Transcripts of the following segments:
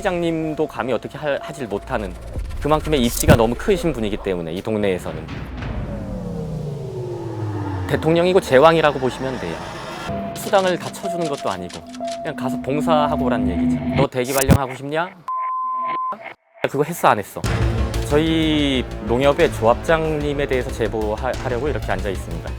시장님도 감히 어떻게 하질 못하는 그만큼의 입지가 너무 크신 분이기 때문에 이 동네에서는 대통령이고 제왕이라고 보시면 돼요. 수당을 다 쳐주는 것도 아니고 그냥 가서 봉사하고 오란 얘기죠. 너 대기 발령하고 싶냐? 그거 했어 안 했어? 저희 농협의 조합장님에 대해서 제보하려고 이렇게 앉아 있습니다.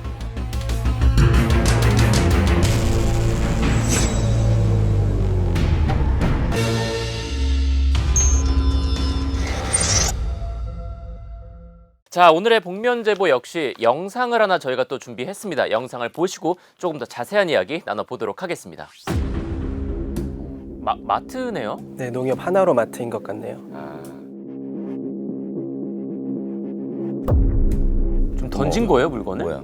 자, 오늘의 복면 제보 역시 영상을 하나 저희가 또 준비했습니다. 영상을 보시고 조금 더 자세한 이야기 나눠보도록 하겠습니다. 마트네요? 네, 농협 하나로 마트인 것 같네요. 좀 던진 거예요, 물건을? 뭐야?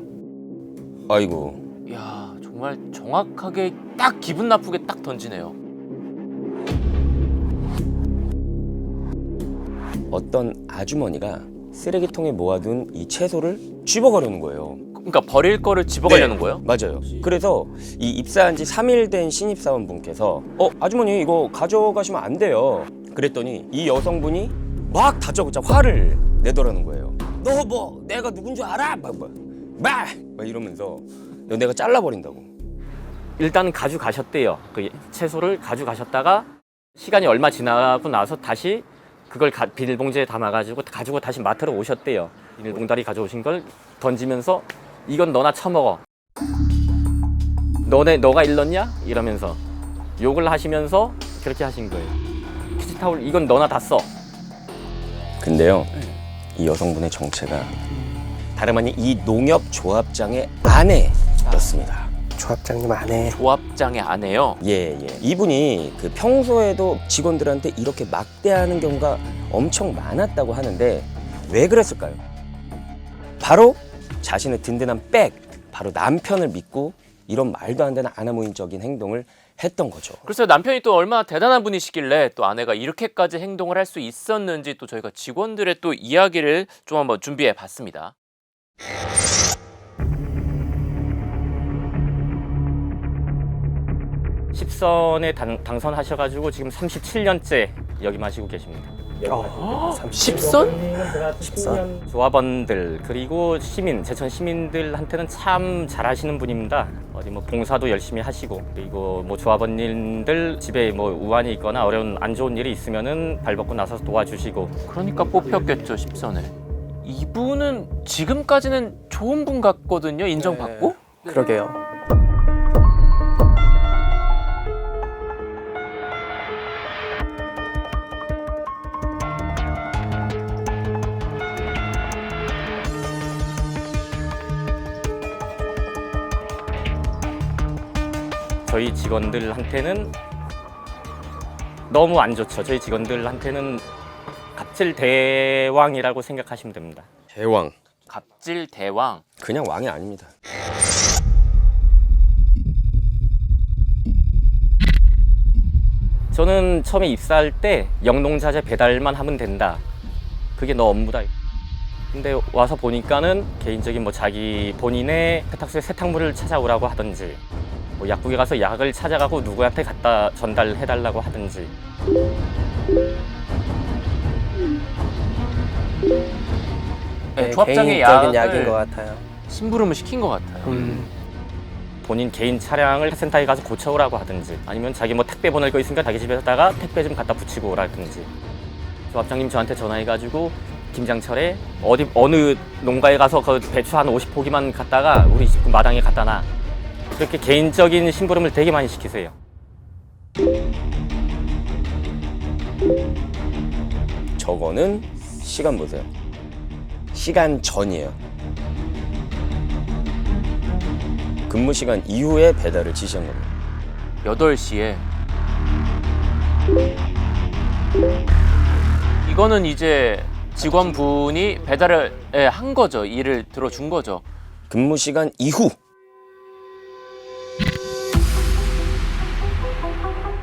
아이고. 이야, 정말 정확하게 딱 기분 나쁘게 딱 던지네요. 어떤 아주머니가 쓰레기통에 모아둔 이 채소를 집어가려는 거예요. 그러니까 버릴 거를 집어가려는 거예요? 맞아요. 그래서 이 입사한 지 3일 된 신입사원분께서 아주머니 이거 가져가시면 안 돼요. 그랬더니 이 여성분이 막 다짜고짜 화를 내더라는 거예요. 너 뭐 내가 누군 줄 알아? 막 이러면서 내가 잘라버린다고. 일단은 가져가셨대요. 그 채소를 가져가셨다가 시간이 얼마 지나고 나서 다시 그걸 비닐봉지에 담아가지고 가지고 다시 마트로 오셨대요. 비닐봉다리 가져오신 걸 던지면서 이건 너나 처먹어. 너가 일렀냐? 이러면서 욕을 하시면서 그렇게 하신 거예요. 키친타올 이건 너나 다 써. 근데요, 이 여성분의 정체가 다름 아닌 이 농협 조합장의 아내였습니다. 조합장님 아내. 조합장의 아내요? 예. 이분이 그 평소에도 직원들한테 이렇게 막대하는 경우가 엄청 많았다고 하는데 왜 그랬을까요? 바로 자신의 든든한 백, 바로 남편을 믿고 이런 말도 안 되는 아나무인적인 행동을 했던 거죠. 글쎄요, 남편이 또 얼마나 대단한 분이시길래 또 아내가 이렇게까지 행동을 할 수 있었는지 또 저희가 직원들의 또 이야기를 좀 한번 준비해 봤습니다. 십선에 당선하셔가지고 지금 37년째 여기 마시고 계십니다. 10선? 10선. 조합원들 그리고 시민, 제천 시민들한테는 참 잘하시는 분입니다. 어디 뭐 봉사도 열심히 하시고 그리고 뭐 조합원님들 집에 뭐 우환이 있거나 어려운 안 좋은 일이 있으면은 발벗고 나서서 도와주시고. 그러니까 뽑혔겠죠, 10선에. 이분은 지금까지는 좋은 분 같거든요, 인정받고? 그러게요. 저희 직원들한테는 너무 안 좋죠. 저희 직원들한테는 갑질 대왕이라고 생각하시면 됩니다. 대왕. 갑질 대왕. 그냥 왕이 아닙니다. 저는 처음에 입사할 때 영농자재 배달만 하면 된다. 그게 너 업무다. 근데 와서 보니까는 개인적인 뭐 자기 본인의 세탁소에 세탁물을 찾아오라고 하든지 뭐 약국에 가서 약을 찾아가고 누구한테 갖다 전달해달라고 하든지. 네, 조합장의 개인적인 약인 약을 것 같아요. 심부름을 시킨 것 같아요. 본인 개인 차량을 센터에 가서 고쳐오라고 하든지 아니면 자기 뭐 택배 보낼 거 있으니까 자기 집에다가 택배 좀 갖다 붙이고 오라든지. 조합장님 저한테 전화해가지고 김장철에 어느 농가에 가서 그 배추 한 50포기만 갖다가 우리 집 마당에 갖다 놔. 그렇게 개인적인 심부름을 되게 많이 시키세요. 저거는 시간 보세요. 시간 전이에요. 근무 시간 이후에 배달을 지시한 겁니다. 8시에. 이거는 이제 직원분이 배달을 한 거죠. 일을 들어준 거죠. 근무 시간 이후.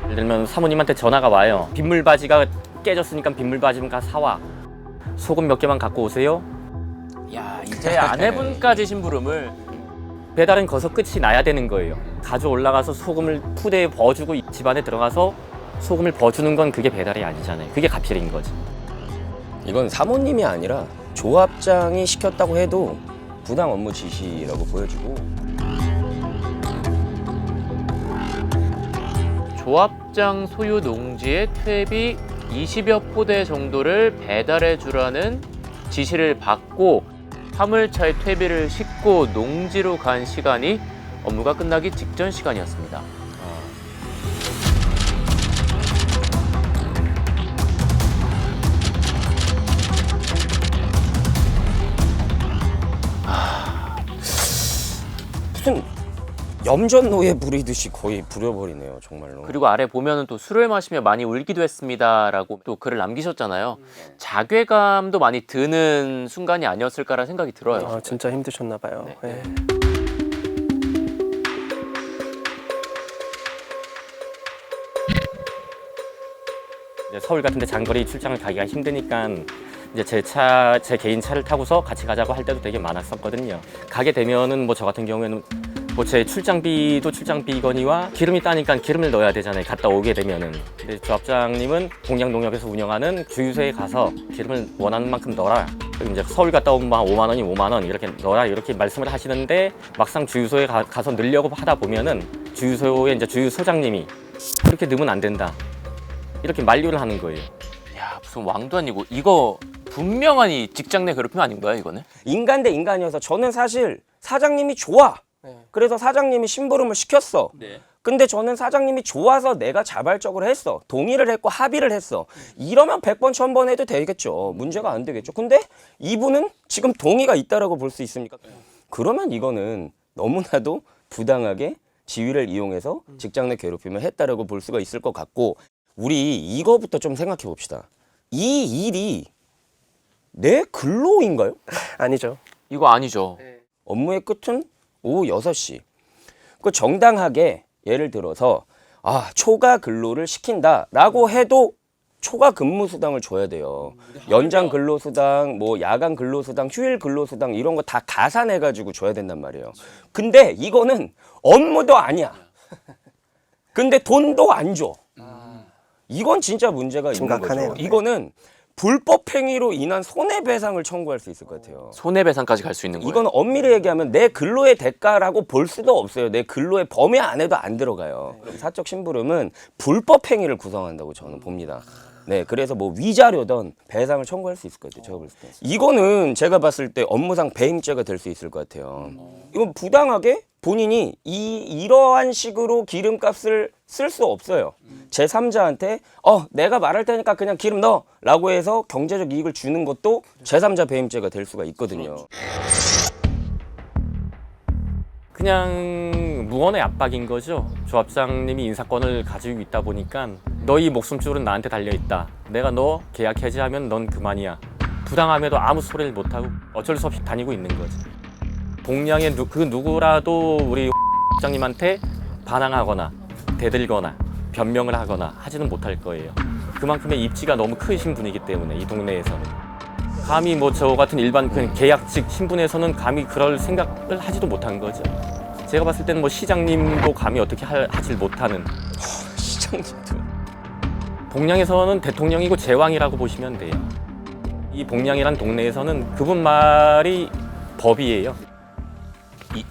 예를 들면 사모님한테 전화가 와요. 빗물바지가 깨졌으니까 빗물바지 좀 가서 사와. 소금 몇 개만 갖고 오세요. 야, 이제 아내분까지 심부름을. 배달은 거기서 끝이 나야 되는 거예요. 가져 올라가서 소금을 푸대에 버주고 집안에 들어가서 소금을 버주는 건 그게 배달이 아니잖아요. 그게 갑질인 거지. 이건 사모님이 아니라 조합장이 시켰다고 해도 부당 업무 지시라고 보여지고 조합장 소유 농지의 퇴비 20여 포대 정도를 배달해 주라는 지시를 받고 화물차에 퇴비를 싣고 농지로 간 시간이 업무가 끝나기 직전 시간이었습니다. 무슨 염전노예 부리듯이 거의 부려버리네요, 정말로. 그리고 아래 보면은 또 술을 마시며 많이 울기도 했습니다라고 또 글을 남기셨잖아요. 자괴감도 많이 드는 순간이 아니었을까라는 생각이 들어요. 아, 진짜 힘드셨나 봐요. 네. 예. 이제 서울 같은 데 장거리 출장을 가기가 힘드니까 이제 제 개인 차를 타고서 같이 가자고 할 때도 되게 많았었거든요. 가게 되면은 뭐 저 같은 경우에는 뭐 제 출장비도 출장비거니와 기름이 따니까 기름을 넣어야 되잖아요. 갔다 오게 되면은. 근데 조합장님은 동양농협에서 운영하는 주유소에 가서 기름을 원하는 만큼 넣어라. 그리고 이제 서울 갔다 오면 5만 원이 5만 원 이렇게 넣어라 이렇게 말씀을 하시는데 막상 주유소에 가서 넣으려고 하다 보면은 주유소에 이제 주유소장님이 그렇게 넣으면 안 된다. 이렇게 만류를 하는 거예요. 야, 무슨 왕도 아니고 이거 분명한 이 직장 내 괴롭힘 아닌가요, 이거는? 인간 대 인간이어서 저는 사실 사장님이 좋아. 그래서 사장님이 심부름을 시켰어. 근데 저는 사장님이 좋아서 내가 자발적으로 했어. 동의를 했고 합의를 했어. 이러면 100번 1000번 해도 되겠죠. 문제가 안 되겠죠. 근데 이분은 지금 동의가 있다라고 볼 수 있습니까? 그러면 이거는 너무나도 부당하게 지위를 이용해서 직장 내 괴롭힘을 했다라고 볼 수가 있을 것 같고, 우리 이거부터 좀 생각해 봅시다. 이 일이 내 근로인가요? 아니죠. 이거 아니죠. 업무의 끝은 오후 6시. 그 정당하게 예를 들어서 초과 근로를 시킨다라고 해도 초과 근무 수당을 줘야 돼요. 연장 근로 수당, 뭐 야간 근로 수당, 휴일 근로 수당 이런 거 다 가산해 가지고 줘야 된단 말이에요. 근데 이거는 업무도 아니야. 근데 돈도 안 줘. 이건 진짜 문제가 있는 심각하네요. 거죠. 이거는 불법 행위로 인한 손해배상을 청구할 수 있을 것 같아요. 손해배상까지 갈 수 있는 거예요. 이건 엄밀히 얘기하면 내 근로의 대가라고 볼 수도 없어요. 내 근로의 범위 안에도 안 들어가요. 사적 심부름은 불법 행위를 구성한다고 저는 봅니다. 네, 그래서 뭐 위자료든 배상을 청구할 수 있을 것 같아요. 제가 볼 때. 이거는 제가 봤을 때 업무상 배임죄가 될 수 있을 것 같아요. 이건 부당하게 본인이 이러한 식으로 기름값을 쓸 수 없어요. 제3자한테 내가 말할 테니까 그냥 기름 넣어 라고 해서 경제적 이익을 주는 것도 제3자 배임죄가 될 수가 있거든요. 그냥 무언의 압박인 거죠. 조합장님이 인사권을 가지고 있다 보니까 너희 목숨줄은 나한테 달려있다. 내가 너 계약 해지하면 넌 그만이야. 부당함에도 아무 소리를 못하고 어쩔 수 없이 다니고 있는 거지. 동량의 그 누구라도 우리 장님한테 반항하거나 대들거나 변명을 하거나 하지는 못할 거예요. 그만큼의 입지가 너무 크신 분이기 때문에 이 동네에서는. 감히 뭐 저 같은 일반 그 계약직 신분에서는 감히 그럴 생각을 하지도 못한 거죠. 제가 봤을 때는 뭐 시장님도 감히 어떻게 하질 못하는. 시장님도. 동량에서는 대통령이고 제왕이라고 보시면 돼요. 이 봉량이란 동네에서는 그분 말이 법이에요.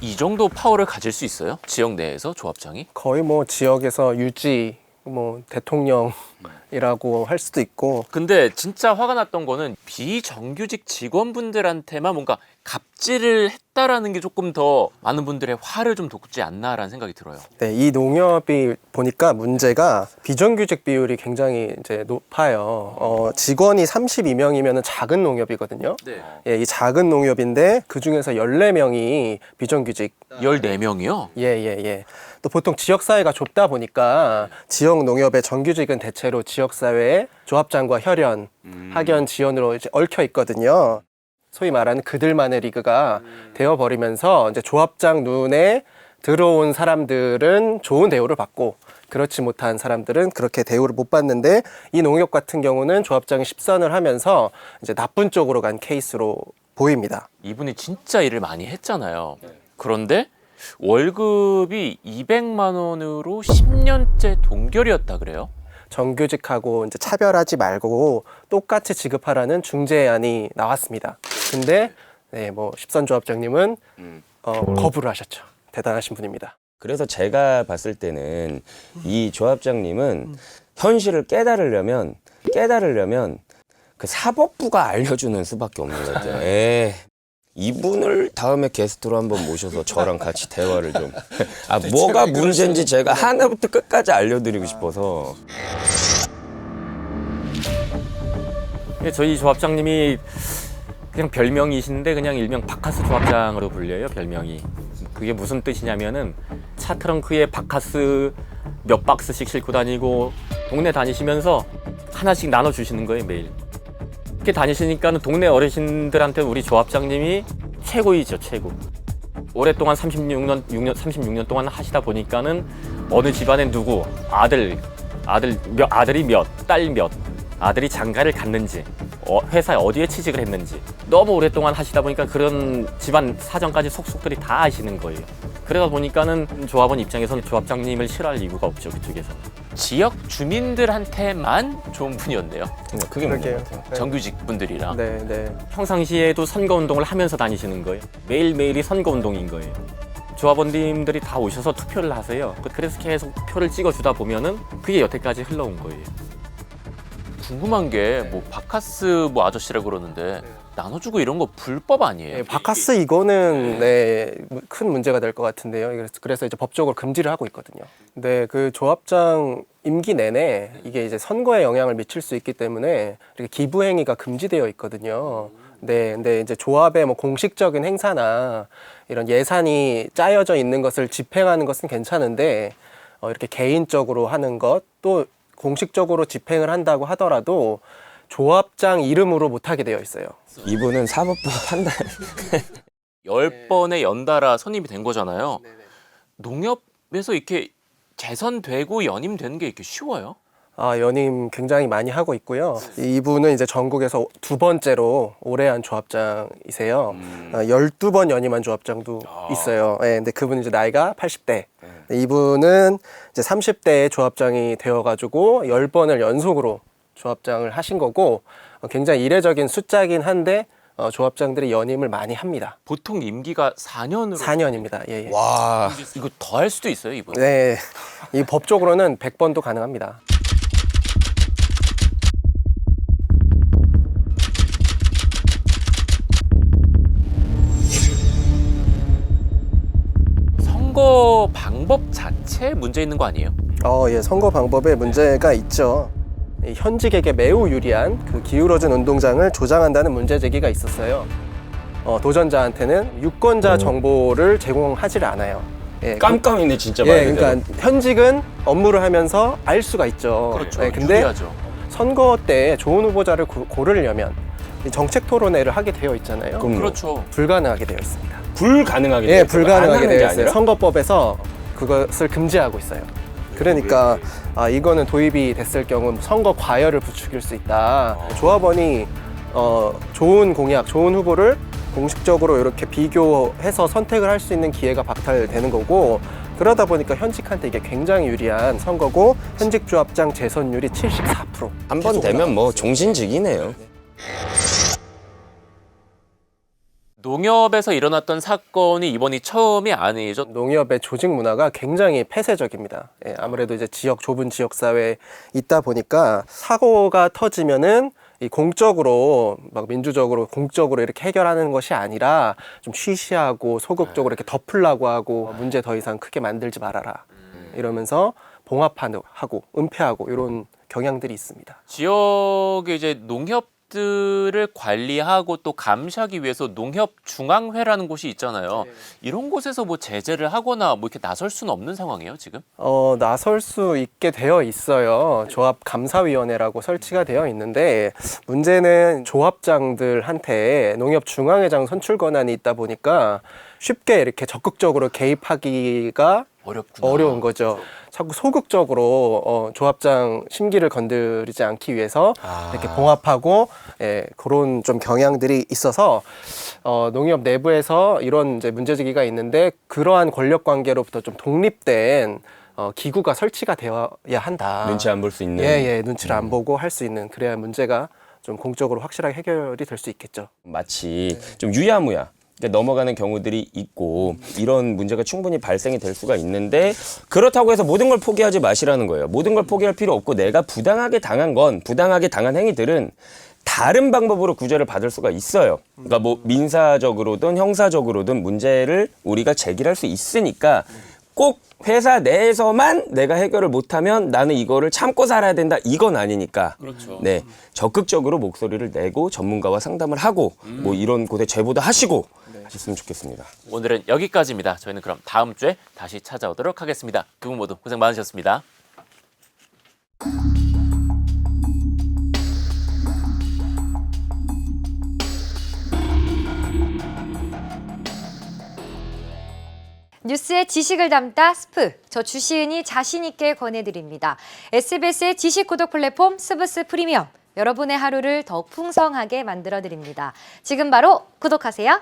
이 정도 파워를 가질 수 있어요? 지역 내에서 조합장이? 거의 뭐 지역에서 유지, 뭐 대통령이라고 할 수도 있고. 근데 진짜 화가 났던 거는 비정규직 직원분들한테만 뭔가 갑질을 했다라는 게 조금 더 많은 분들의 화를 좀 돋구지 않나라는 생각이 들어요. 네, 이 농협이 보니까 문제가 비정규직 비율이 굉장히 이제 높아요. 직원이 32명이면 작은 농협이거든요. 네. 예, 이 작은 농협인데 그 중에서 14명이 비정규직. 14명이요? 예. 또 보통 지역사회가 좁다 보니까 지역 농협의 정규직은 대체로 지역사회에 조합장과 혈연, 학연, 지원으로 이제 얽혀 있거든요. 소위 말하는 그들만의 리그가 되어버리면서 이제 조합장 눈에 들어온 사람들은 좋은 대우를 받고 그렇지 못한 사람들은 그렇게 대우를 못 받는데, 이 농협 같은 경우는 조합장이 십선을 하면서 이제 나쁜 쪽으로 간 케이스로 보입니다. 이분이 진짜 일을 많이 했잖아요. 그런데 월급이 200만 원으로 10년째 동결이었다 그래요? 정규직하고 이제 차별하지 말고 똑같이 지급하라는 중재안이 나왔습니다. 근데 네, 뭐 십선 조합장님은 거부를 하셨죠. 대단하신 분입니다. 그래서 제가 봤을 때는 이 조합장님은 현실을 깨달으려면 그 사법부가 알려주는 수밖에 없는 것 같아요. 이분을 다음에 게스트로 한번 모셔서 저랑 같이 대화를 좀. 뭐가 문제인지 제가 하나부터 끝까지 알려드리고 싶어서. 저희 조합장님이 그냥 별명이신데 그냥 일명 바카스 조합장으로 불려요, 별명이. 그게 무슨 뜻이냐면은 차 트렁크에 바카스 몇 박스씩 싣고 다니고 동네 다니시면서 하나씩 나눠주시는 거예요, 매일. 이렇게 다니시니까는 동네 어르신들한테 우리 조합장님이 최고이죠, 최고. 오랫동안 36년 동안 하시다 보니까는 어느 집안에 누구, 아들이 몇, 딸 몇, 아들이 장가를 갔는지, 회사에 어디에 취직을 했는지 너무 오랫동안 하시다 보니까 그런 집안 사정까지 속속들이 다 아시는 거예요. 그러다 보니까는 조합원 입장에서는 조합장님을 싫어할 이유가 없죠, 그쪽에서. 지역 주민들한테만 좋은 분이었네요. 그게 문제 그러게요. 같아요. 네. 정규직 분들이랑. 네, 네. 평상시에도 선거운동을 하면서 다니시는 거예요. 매일매일이 선거운동인 거예요. 조합원님들이 다 오셔서 투표를 하세요. 그래서 계속 표를 찍어주다 보면은 그게 여태까지 흘러온 거예요. 궁금한 게 뭐 바카스 뭐 아저씨라 그러는데 나눠주고 이런 거 불법 아니에요? 네, 바카스 이거는 네, 큰 문제가 될 것 같은데요. 그래서 이제 법적으로 금지를 하고 있거든요. 근데 그 조합장 임기 내내 이게 이제 선거에 영향을 미칠 수 있기 때문에 이렇게 기부 행위가 금지되어 있거든요. 네, 근데 이제 조합의 뭐 공식적인 행사나 이런 예산이 짜여져 있는 것을 집행하는 것은 괜찮은데 이렇게 개인적으로 하는 것 또 공식적으로 집행을 한다고 하더라도 조합장 이름으로 못하게 되어 있어요. 이분은 사법부가 판단. 10번에 연달아 선임이 된 거잖아요. 농협에서 이렇게 재선되고 연임되는 게 이렇게 쉬워요? 연임 굉장히 많이 하고 있고요. 이분은 이제 전국에서 2번째로 오래 한 조합장이세요. 12번 연임한 조합장도 있어요. 네, 근데 그분은 이제 나이가 80대. 이분은 이제 30대에 조합장이 되어가지고 10번을 연속으로 조합장을 하신 거고 굉장히 이례적인 숫자긴 한데 조합장들이 연임을 많이 합니다. 보통 임기가 4년으로 4년입니다. 예, 예. 와. 이거 더 할 수도 있어요, 이분. 네, 이 법적으로는 100번도 가능합니다. 선거 방법 자체에 문제 있는 거 아니에요? 예, 선거 방법에 문제가 있죠. 이 현직에게 매우 유리한 그 기울어진 운동장을 조장한다는 문제 제기가 있었어요. 도전자한테는 유권자 정보를 제공하지를 않아요. 예, 깜깜이네 진짜 말 예, 그대로. 그러니까 현직은 업무를 하면서 알 수가 있죠. 그렇죠. 예, 근데 유리하죠. 선거 때 좋은 후보자를 고르려면 이 정책 토론회를 하게 되어 있잖아요. 그럼요. 그렇죠. 불가능하게 되어 있습니다. 불가능하게 예, 돼 있어요. 안 불가능하게 하는 게 되어 있어요. 아니라? 선거법에서 그것을 금지하고 있어요. 그러니까 이거는 도입이 됐을 경우 선거 과열을 부추길 수 있다. 조합원이 좋은 공약, 좋은 후보를 공식적으로 이렇게 비교해서 선택을 할 수 있는 기회가 박탈되는 거고 그러다 보니까 현직한테 이게 굉장히 유리한 선거고 현직 조합장 재선율이 74%. 한 번 되면 뭐 종신직이네요. 농협에서 일어났던 사건이 이번이 처음이 아니죠. 농협의 조직 문화가 굉장히 폐쇄적입니다. 예, 아무래도 이제 좁은 지역 사회에 있다 보니까 사고가 터지면은 이 공적으로 막 민주적으로 공적으로 이렇게 해결하는 것이 아니라 좀 쉬쉬하고 소극적으로 이렇게 덮으려고 하고 문제 더 이상 크게 만들지 말아라 이러면서 봉합하고 은폐하고 이런 경향들이 있습니다. 지역에 이제 농협들을 관리하고 또 감시하기 위해서 농협 중앙회라는 곳이 있잖아요. 이런 곳에서 뭐 제재를 하거나 뭐 이렇게 나설 수는 없는 상황이에요, 지금? 나설 수 있게 되어 있어요. 조합 감사위원회라고 설치가 되어 있는데 문제는 조합장들한테 농협 중앙회장 선출 권한이 있다 보니까 쉽게 이렇게 적극적으로 개입하기가 어렵구나. 어려운 거죠. 자꾸 소극적으로 조합장 심기를 건드리지 않기 위해서 이렇게 봉합하고 그런 좀 경향들이 있어서 농협 내부에서 이런 이제 문제제기가 있는데 그러한 권력 관계로부터 좀 독립된 기구가 설치가 되어야 한다. 눈치 안 볼 수 있는. 예, 눈치를 안 보고 할 수 있는 그래야 문제가 좀 공적으로 확실하게 해결이 될 수 있겠죠. 마치 좀 유야무야 넘어가는 경우들이 있고 이런 문제가 충분히 발생이 될 수가 있는데 그렇다고 해서 모든 걸 포기하지 마시라는 거예요. 모든 걸 포기할 필요 없고 내가 부당하게 당한 행위들은 다른 방법으로 구제를 받을 수가 있어요. 그러니까 뭐 민사적으로든 형사적으로든 문제를 우리가 제기할 수 있으니까 꼭 회사 내에서만 내가 해결을 못하면 나는 이거를 참고 살아야 된다. 이건 아니니까. 그렇죠. 네, 적극적으로 목소리를 내고 전문가와 상담을 하고 뭐 이런 곳에 제보도 하시고 하셨으면 좋겠습니다. 오늘은 여기까지입니다. 저희는 그럼 다음 주에 다시 찾아오도록 하겠습니다. 두 분 모두 고생 많으셨습니다. 뉴스의 지식을 담다 스프, 저 주시은이 자신 있게 권해드립니다. SBS의 지식 구독 플랫폼 스브스 프리미엄, 여러분의 하루를 더욱 풍성하게 만들어드립니다. 지금 바로 구독하세요.